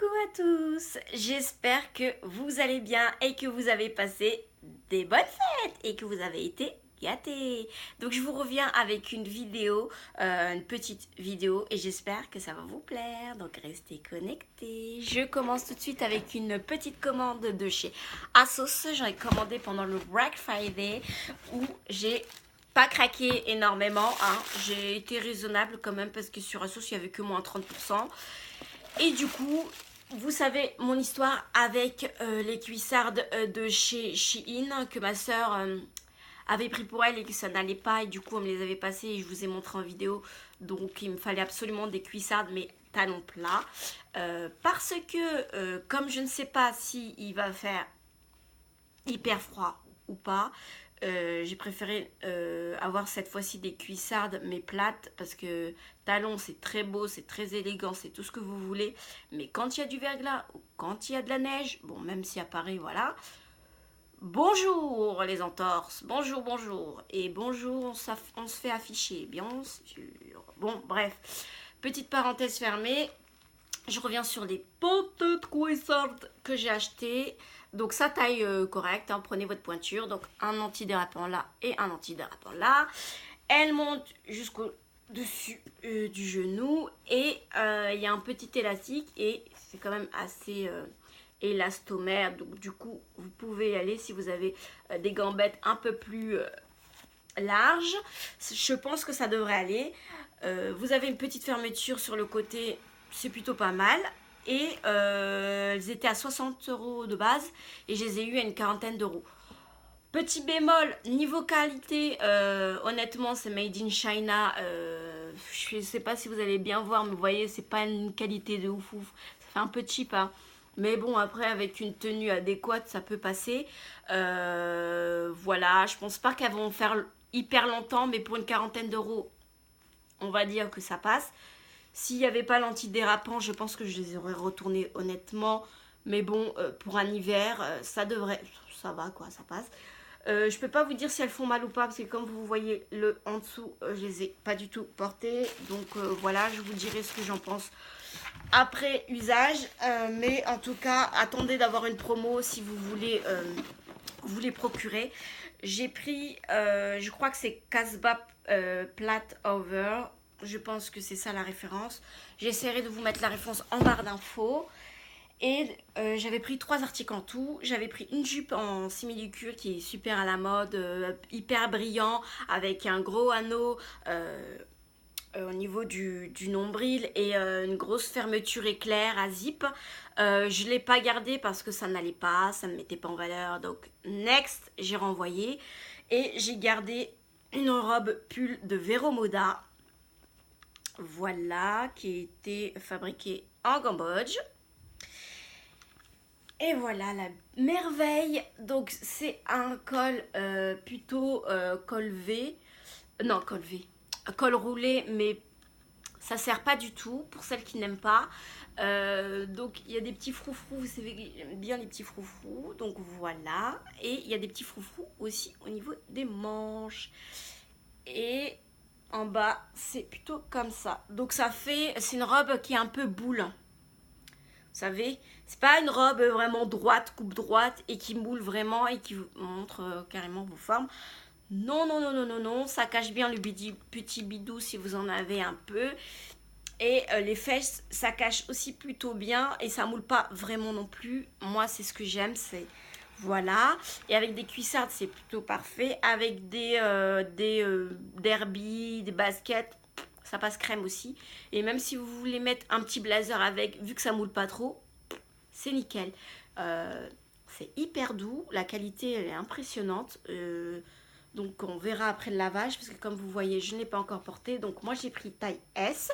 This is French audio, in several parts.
à tous, j'espère que vous allez bien et que vous avez passé des bonnes fêtes et que vous avez été gâtés. Donc je vous reviens avec une vidéo, une petite vidéo et j'espère que ça va vous plaire. Donc restez connectés. Je commence tout de suite avec une petite commande de chez ASOS. J'en ai commandé pendant le Black Friday où j'ai pas craqué énormément, hein. J'ai été raisonnable quand même parce que sur ASOS il n'y avait que moins 30%. Et du coup, vous savez mon histoire avec les cuissardes de chez Shein que ma soeur avait pris pour elle et que ça n'allait pas. Et du coup, on me les avait passées et je vous ai montré en vidéo. Donc, il me fallait absolument des cuissardes, mais talons plats. Parce que, comme je ne sais pas si il va faire hyper froid ou pas, j'ai préféré avoir cette fois-ci des cuissardes mais plates parce que talons c'est très beau, c'est très élégant, c'est tout ce que vous voulez, mais quand il y a du verglas ou quand il y a de la neige, bon même si à Paris voilà, bonjour les entorses, bonjour bonjour et bonjour on se fait afficher bien sûr. Bon bref, petite parenthèse fermée. Je reviens sur les petites cuissardes que j'ai achetées. Donc ça taille correcte, hein, prenez votre pointure. Donc un antidérapant là et un antidérapant là. Elle monte jusqu'au dessus du genou et il y a un petit élastique et c'est quand même assez élastomère. Donc du coup vous pouvez y aller si vous avez des gambettes un peu plus larges. Je pense que ça devrait aller. Vous avez une petite fermeture sur le côté, c'est plutôt pas mal. Et elles étaient à 60 € de base et je les ai eues à une quarantaine d'euros. Petit bémol, niveau qualité, honnêtement c'est made in China. Je sais pas si vous allez bien voir, mais vous voyez c'est pas une qualité de ouf ouf. Ça fait un peu cheap, hein. Mais bon, après avec une tenue adéquate ça peut passer. Voilà, je pense pas qu'elles vont faire hyper longtemps, mais pour une quarantaine d'euros on va dire que ça passe. S'il n'y avait pas l'antidérapant, je pense que je les aurais retournés honnêtement. Mais bon, pour un hiver, ça devrait... Ça va quoi, ça passe. Je peux pas vous dire si elles font mal ou pas, parce que comme vous voyez le en dessous, je les ai pas du tout portées. Donc voilà, je vous dirai ce que j'en pense après usage. Mais en tout cas, attendez d'avoir une promo si vous voulez vous les procurer. J'ai pris, je crois que c'est Casbah Plate Over. Je pense que c'est ça la référence. J'essaierai de vous mettre la référence en barre d'infos. Et j'avais pris 3 articles en tout. J'avais pris une jupe en simili-cuir qui est super à la mode, hyper brillant, avec un gros anneau au niveau du nombril et une grosse fermeture éclair à zip. Je ne l'ai pas gardé parce que ça n'allait pas, ça ne me mettait pas en valeur. Donc next, j'ai renvoyé. Et j'ai gardé une robe pull de Vero Moda. Voilà, qui a été fabriquée en Cambodge. Et voilà la merveille. Donc c'est un col plutôt col V. Non, col V. Col roulé, mais ça sert pas du tout pour celles qui n'aiment pas. Donc il y a des petits froufrous, vous savez, j'aime bien les petits froufrous. Donc voilà. Et il y a des petits froufrous aussi au niveau des manches. Et en bas, c'est plutôt comme ça. Donc ça fait, c'est une robe qui est un peu boule. Vous savez, c'est pas une robe vraiment droite, coupe droite et qui moule vraiment et qui vous montre carrément vos formes. Non, non, non, non, non, non, ça cache bien le petit bidou si vous en avez un peu. Et les fesses, ça cache aussi plutôt bien et ça moule pas vraiment non plus. Moi, c'est ce que j'aime, c'est voilà. Et avec des cuissardes, c'est plutôt parfait. Avec des derbies, des baskets, ça passe crème aussi. Et même si vous voulez mettre un petit blazer avec, vu que ça moule pas trop, c'est nickel. C'est hyper doux, la qualité elle est impressionnante. Donc on verra après le lavage parce que comme vous voyez, je ne l'ai pas encore porté. Donc moi j'ai pris taille S.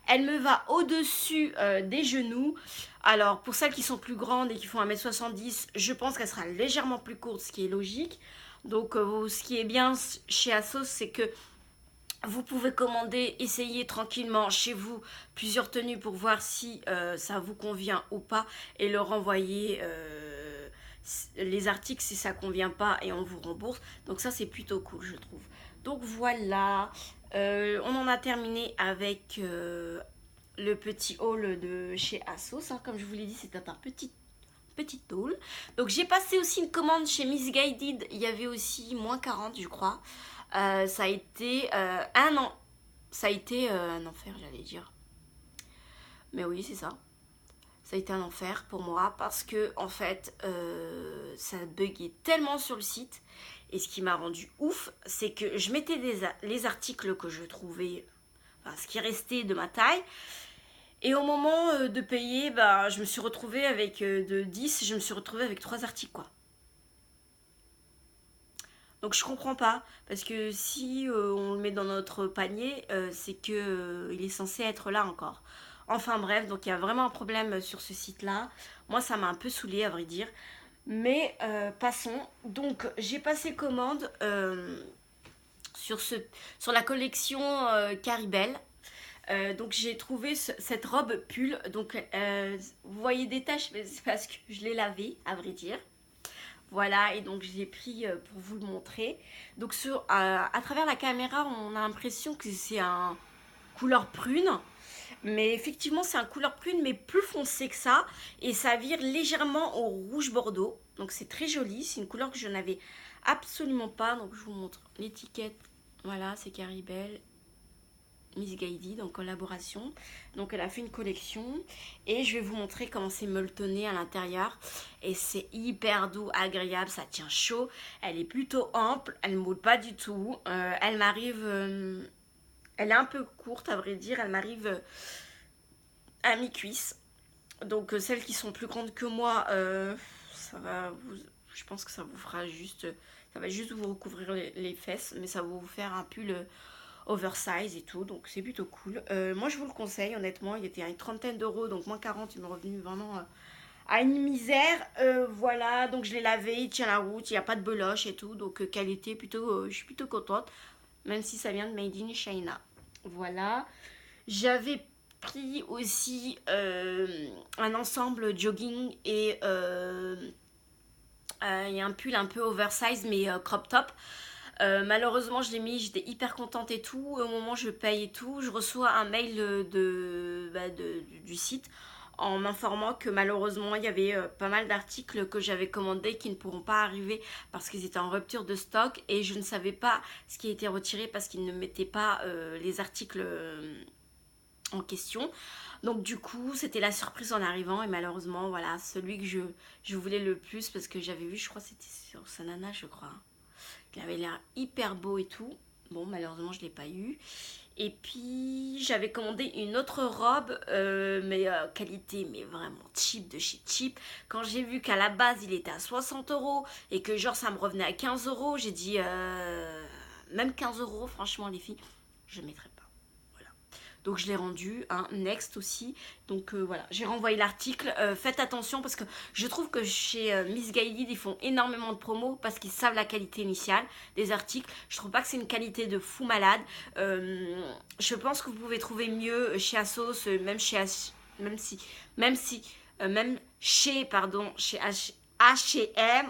Elle me va au-dessus des genoux. Alors, pour celles qui sont plus grandes et qui font 1m70, je pense qu'elle sera légèrement plus courte, ce qui est logique. Donc, ce qui est bien chez ASOS, c'est que vous pouvez commander, essayer tranquillement chez vous plusieurs tenues pour voir si ça vous convient ou pas et leur envoyer les articles si ça convient pas et on vous rembourse. Donc ça, c'est plutôt cool, je trouve. Donc voilà, on en a terminé avec le petit haul de chez ASOS. Hein. Comme je vous l'ai dit, c'était un petit haul. Donc j'ai passé aussi une commande chez Missguided. Il y avait aussi moins 40 je crois. Ça a été un an. Ça a été un enfer, j'allais dire. Mais oui, c'est ça. Ça a été un enfer pour moi parce que en fait ça buguait tellement sur le site. Et ce qui m'a rendu ouf, c'est que je mettais les articles que je trouvais, enfin, ce qui restait de ma taille. Et au moment de payer, bah, je me suis retrouvée avec de 10, je me suis retrouvée avec 3 articles quoi. Donc je comprends pas, parce que si on le met dans notre panier, c'est que il est censé être là encore. Enfin bref, donc il y a vraiment un problème sur ce site-là. Moi, ça m'a un peu saoulée à vrai dire. Mais passons. Donc j'ai passé commande sur, sur la collection Caribel. Donc j'ai trouvé cette robe pull. Donc vous voyez des taches, mais c'est parce que je l'ai lavée, à vrai dire. Voilà, et donc j'ai pris pour vous le montrer. Donc à travers la caméra, on a l'impression que c'est un couleur prune. Mais effectivement, c'est un couleur prune, mais plus foncé que ça. Et ça vire légèrement au rouge bordeaux. Donc c'est très joli. C'est une couleur que je n'avais absolument pas. Donc je vous montre l'étiquette. Voilà, c'est Caribel. Missguided en collaboration. Donc elle a fait une collection et je vais vous montrer comment c'est molletonné à l'intérieur. Et c'est hyper doux, agréable, ça tient chaud. Elle est plutôt ample, elle ne moule pas du tout. Elle m'arrive... elle est un peu courte à vrai dire, elle m'arrive à mi-cuisse. Donc celles qui sont plus grandes que moi, ça va vous... Je pense que ça vous fera juste... Ça va juste vous recouvrir les fesses, mais ça va vous faire un pull oversize et tout, donc c'est plutôt cool. Moi je vous le conseille honnêtement, il était à une trentaine d'euros, donc moins 40, il m'est revenu vraiment à une misère. Voilà, donc je l'ai lavé, il tient la route, il n'y a pas de beloche et tout, donc qualité plutôt, je suis plutôt contente, même si ça vient de Made in China. Voilà, j'avais pris aussi un ensemble jogging et un pull un peu oversize mais crop top. Malheureusement, je l'ai mis, j'étais hyper contente et tout. Au moment où je paye et tout, je reçois un mail du site en m'informant que malheureusement, il y avait pas mal d'articles que j'avais commandés qui ne pourront pas arriver parce qu'ils étaient en rupture de stock et je ne savais pas ce qui était retiré parce qu'ils ne mettaient pas les articles en question. Donc du coup, c'était la surprise en arrivant et malheureusement, voilà, celui que je voulais le plus parce que j'avais vu, je crois que c'était sur Sanana, je crois. Il avait l'air hyper beau et tout. Bon, malheureusement, je ne l'ai pas eu. Et puis, j'avais commandé une autre robe, mais qualité, mais vraiment cheap de chez cheap. Quand j'ai vu qu'à la base, il était à 60 euros et que genre, ça me revenait à 15 euros, j'ai dit, même 15 euros, franchement, les filles, je ne mettrai pas. Donc je l'ai rendu, hein, next aussi. Donc voilà, j'ai renvoyé l'article. Faites attention parce que je trouve que chez Missguided, ils font énormément de promos parce qu'ils savent la qualité initiale des articles. Je trouve pas que c'est une qualité de fou malade. Je pense que vous pouvez trouver mieux chez ASOS, même chez H&M,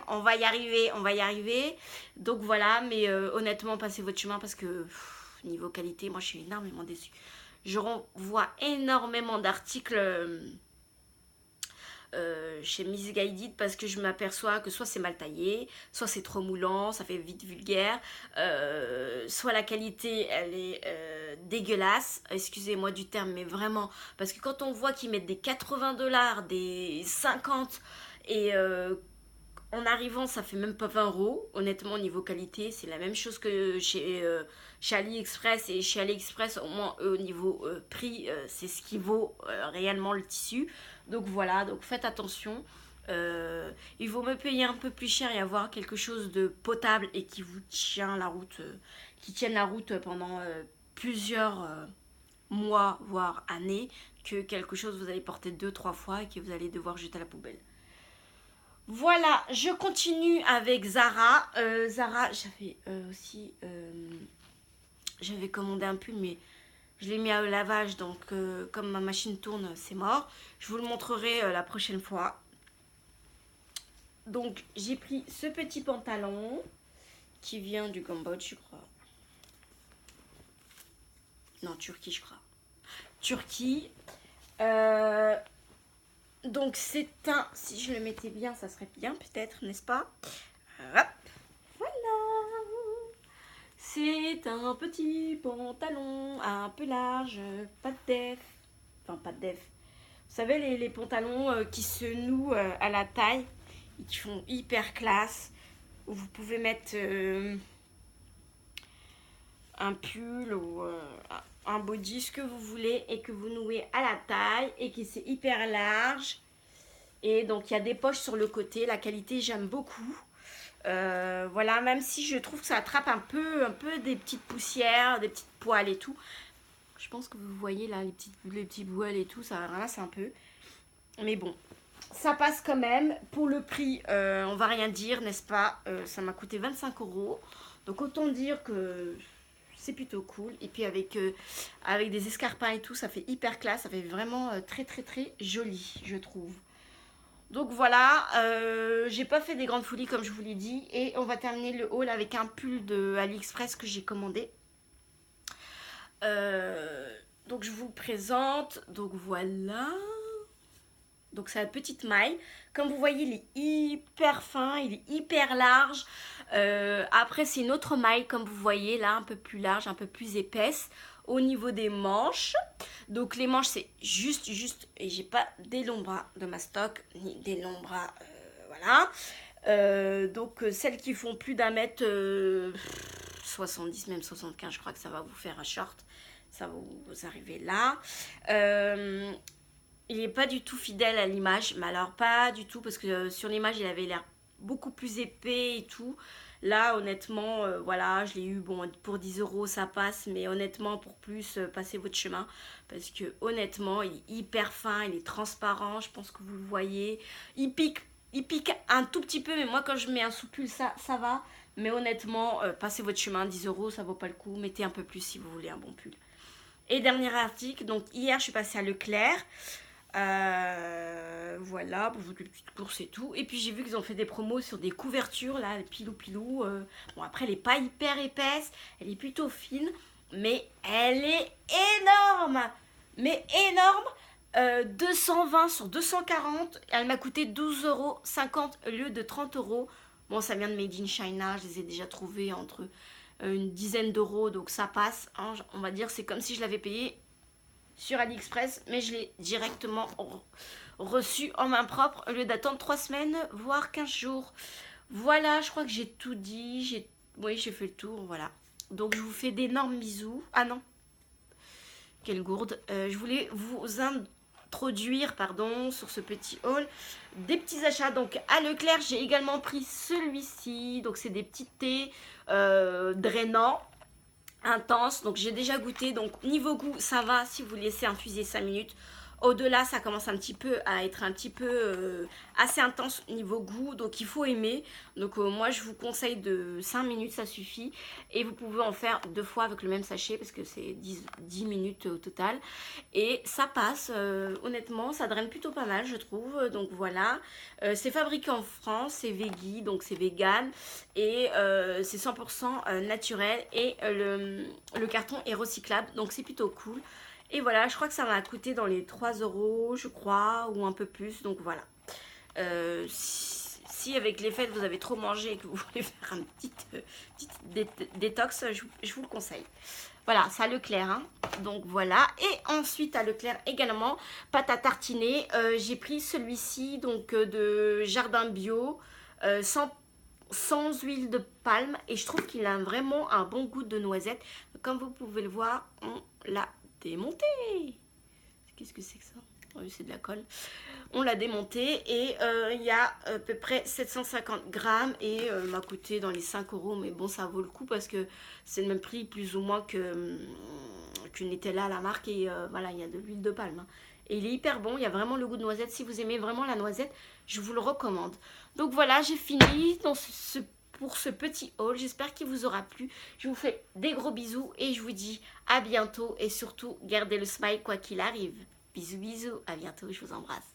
on va y arriver. Donc voilà, mais honnêtement, passez votre chemin parce que niveau qualité, moi je suis énormément déçue. Je renvoie énormément d'articles chez Missguided parce que je m'aperçois que soit c'est mal taillé, soit c'est trop moulant, ça fait vite vulgaire, soit la qualité elle est dégueulasse, excusez-moi du terme, mais vraiment, parce que quand on voit qu'ils mettent des 80$, des 50 et en arrivant, ça fait même pas 20 euros. Honnêtement, au niveau qualité, c'est la même chose que chez AliExpress. Et chez AliExpress, au moins, au niveau prix, c'est ce qui vaut réellement le tissu. Donc voilà, donc faites attention. Il vaut me payer un peu plus cher et avoir quelque chose de potable et qui vous tient la route, qui tienne la route pendant plusieurs mois, voire années, que quelque chose que vous allez porter 2-3 fois et que vous allez devoir jeter à la poubelle. Voilà, je continue avec Zara. Zara, j'avais aussi... j'avais commandé un pull, mais je l'ai mis à lavage, donc comme ma machine tourne, c'est mort. Je vous le montrerai la prochaine fois. Donc, j'ai pris ce petit pantalon qui vient du Cambodge, je crois. Non, Turquie, je crois. Turquie. Donc c'est un... Si je le mettais bien, ça serait bien peut-être, n'est-ce pas? Hop, voilà. C'est un petit pantalon un peu large, pas de def. Enfin, pas de def. Vous savez, les pantalons qui se nouent à la taille et qui font hyper classe. Où vous pouvez mettre un pull ou un body, ce que vous voulez, et que vous nouez à la taille et qui c'est hyper large. Et donc il y a des poches sur le côté, la qualité j'aime beaucoup. Voilà, même si je trouve que ça attrape un peu des petites poussières, des petites poils et tout. Je pense que vous voyez là les petits poils et tout, ça ramasse un peu. Mais bon, ça passe quand même. Pour le prix, on va rien dire, n'est-ce pas? Ça m'a coûté 25 €. Donc autant dire que c'est plutôt cool. Et puis avec des escarpins et tout, ça fait hyper classe. Ça fait vraiment très très très joli, je trouve. Donc voilà, j'ai pas fait des grandes folies comme je vous l'ai dit. Et on va terminer le haul avec un pull de AliExpress que j'ai commandé. Donc je vous le présente. Donc voilà. Donc c'est la petite maille. Comme vous voyez, il est hyper fin, il est hyper large. Après, c'est une autre maille, comme vous voyez, là, un peu plus large, un peu plus épaisse au niveau des manches. Donc les manches, c'est juste, et j'ai pas des longs bras de ma stock, ni des longs bras, voilà. Donc celles qui font plus d'un mètre 70, même 75, je crois que ça va vous faire un short. Ça va vous arriver là. Il n'est pas du tout fidèle à l'image, mais alors pas du tout, parce que sur l'image, il avait l'air beaucoup plus épais et tout. Là, honnêtement, voilà, je l'ai eu, bon, pour 10 €, ça passe, mais honnêtement, pour plus, passez votre chemin, parce que honnêtement, il est hyper fin, il est transparent, je pense que vous le voyez. Il pique un tout petit peu, mais moi, quand je mets un sous-pull, ça va. Mais honnêtement, passez votre chemin, 10 €, ça vaut pas le coup, mettez un peu plus si vous voulez un bon pull. Et dernier article, donc hier, je suis passée à Leclerc. Voilà, pour des petites courses et tout. Et puis j'ai vu qu'ils ont fait des promos sur des couvertures, là, pilou. Bon, après, elle n'est pas hyper épaisse, elle est plutôt fine, mais elle est énorme. Mais énorme. 220 sur 240. Elle m'a coûté 12,50 € au lieu de 30 €. Bon, ça vient de Made in China, je les ai déjà trouvés entre une dizaine d'euros, donc ça passe. Hein, on va dire, c'est comme si je l'avais payé sur AliExpress, mais je l'ai directement reçu en main propre au lieu d'attendre 3 semaines, voire 15 jours. Voilà, je crois que j'ai tout dit. Oui, j'ai fait le tour, voilà. Donc je vous fais d'énormes bisous. Ah non, quelle gourde. Je voulais vous introduire, pardon, sur ce petit haul des petits achats. Donc à Leclerc, j'ai également pris celui-ci. Donc c'est des petits thés drainants, intense, donc j'ai déjà goûté, donc niveau goût ça va si vous laissez infuser 5 minutes. Au-delà, ça commence un petit peu à être un petit peu assez intense niveau goût, donc il faut aimer. Donc moi je vous conseille de 5 minutes, ça suffit. Et vous pouvez en faire 2 fois avec le même sachet parce que c'est 10 minutes au total. Et ça passe, honnêtement, ça draine plutôt pas mal je trouve. Donc voilà, c'est fabriqué en France, c'est veggie, donc c'est vegan. Et c'est 100% naturel et le carton est recyclable, donc c'est plutôt cool. Et voilà, je crois que ça m'a coûté dans les 3 € je crois, ou un peu plus, donc voilà. Si avec les fêtes vous avez trop mangé et que vous voulez faire un petit détox, je vous le conseille. Voilà, c'est à Leclerc, hein. Donc voilà. Et ensuite à Leclerc également, pâte à tartiner. J'ai pris celui-ci, donc de Jardin Bio, sans huile de palme. Et je trouve qu'il a vraiment un bon goût de noisette. Comme vous pouvez le voir, on l'a démonté. Qu'est-ce que c'est que ça? Oui, c'est de la colle. On l'a démonté et il y a à peu près 750 grammes et m'a coûté dans les 5 €. Mais bon, ça vaut le coup parce que c'est le même prix plus ou moins qu'une Nutella à la marque. Et voilà, il y a de l'huile de palme. Hein. Et il est hyper bon, il y a vraiment le goût de noisette. Si vous aimez vraiment la noisette, je vous le recommande. Donc voilà, j'ai fini pour ce petit haul. J'espère qu'il vous aura plu. Je vous fais des gros bisous et je vous dis à bientôt. Et surtout, gardez le smile quoi qu'il arrive. Bisous, bisous. À bientôt, je vous embrasse.